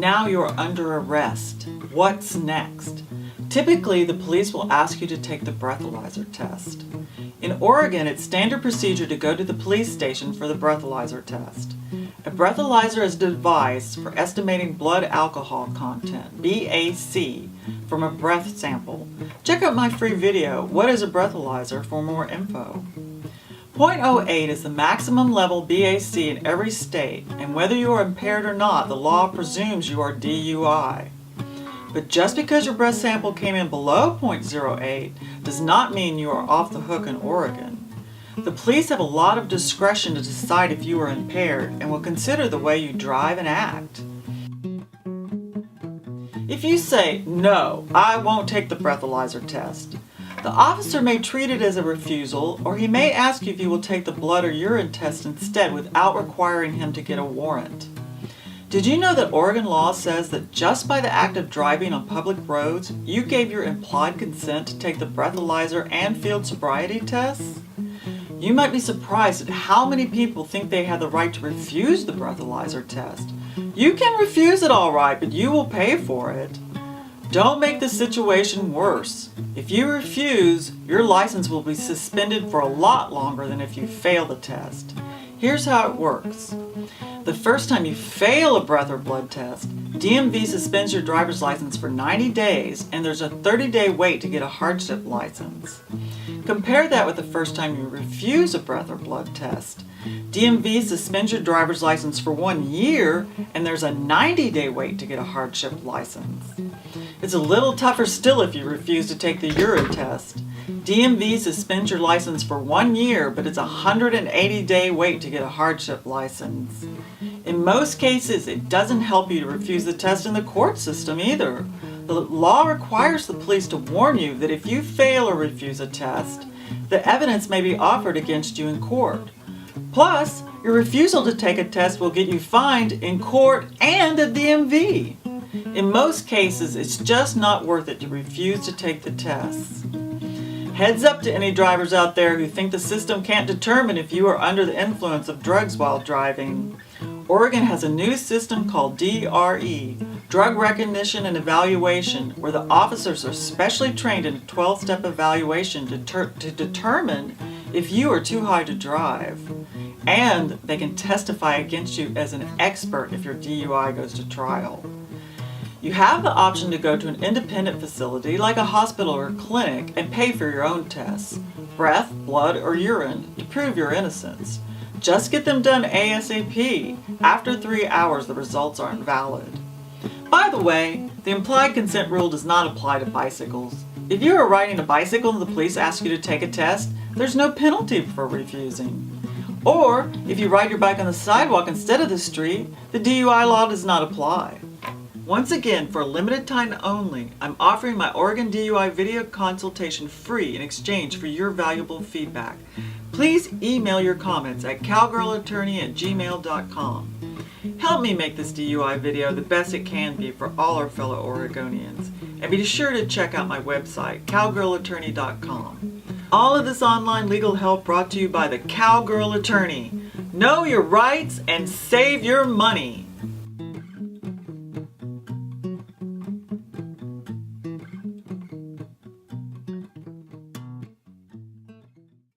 Now you are under arrest. What's next? Typically, the police will ask you to take the breathalyzer test. In Oregon, it's standard procedure to go to the police station for the breathalyzer test. A breathalyzer is a device for estimating blood alcohol content, BAC, from a breath sample. Check out my free video, What is a Breathalyzer, for more info. 0.08 is the maximum level BAC in every state, and whether you are impaired or not, the law presumes you are DUI. But just because your breath sample came in below 0.08 does not mean you are off the hook in Oregon. The police have a lot of discretion to decide if you are impaired and will consider the way you drive and act. If you say, "No, I won't take the breathalyzer test," the officer may treat it as a refusal, or he may ask you if you will take the blood or urine test instead without requiring him to get a warrant. Did you know that Oregon law says that just by the act of driving on public roads, you gave your implied consent to take the breathalyzer and field sobriety tests? You might be surprised at how many people think they have the right to refuse the breathalyzer test. You can refuse it all right, but you will pay for it. Don't make the situation worse. If you refuse, your license will be suspended for a lot longer than if you fail the test. Here's how it works. The first time you fail a breath or blood test, DMV suspends your driver's license for 90 days, and there's a 30-day wait to get a hardship license. Compare that with the first time you refuse a breath or blood test. DMV suspends your driver's license for 1 year, and there's a 90-day wait to get a hardship license. It's a little tougher still if you refuse to take the urine test. DMV suspends your license for 1 year, but it's a 180-day wait to get a hardship license. In most cases, it doesn't help you to refuse the test in the court system either. The law requires the police to warn you that if you fail or refuse a test, the evidence may be offered against you in court. Plus, your refusal to take a test will get you fined in court and at DMV. In most cases, it's just not worth it to refuse to take the tests. Heads up to any drivers out there who think the system can't determine if you are under the influence of drugs while driving. Oregon has a new system called DRE, Drug Recognition and Evaluation, where the officers are specially trained in a 12-step evaluation to determine if you are too high to drive. And they can testify against you as an expert if your DUI goes to trial. You have the option to go to an independent facility like a hospital or a clinic and pay for your own tests, breath, blood, or urine, to prove your innocence. Just get them done ASAP. After 3 hours, the results aren't valid. By the way, the implied consent rule does not apply to bicycles. If you are riding a bicycle and the police ask you to take a test, there's no penalty for refusing. Or, if you ride your bike on the sidewalk instead of the street, the DUI law does not apply. Once again, for a limited time only, I'm offering my Oregon DUI video consultation free in exchange for your valuable feedback. Please email your comments at cowgirlattorney@gmail.com. Help me make this DUI video the best it can be for all our fellow Oregonians. And be sure to check out my website, cowgirlattorney.com. All of this online legal help brought to you by the Cowgirl Attorney. Know your rights and save your money.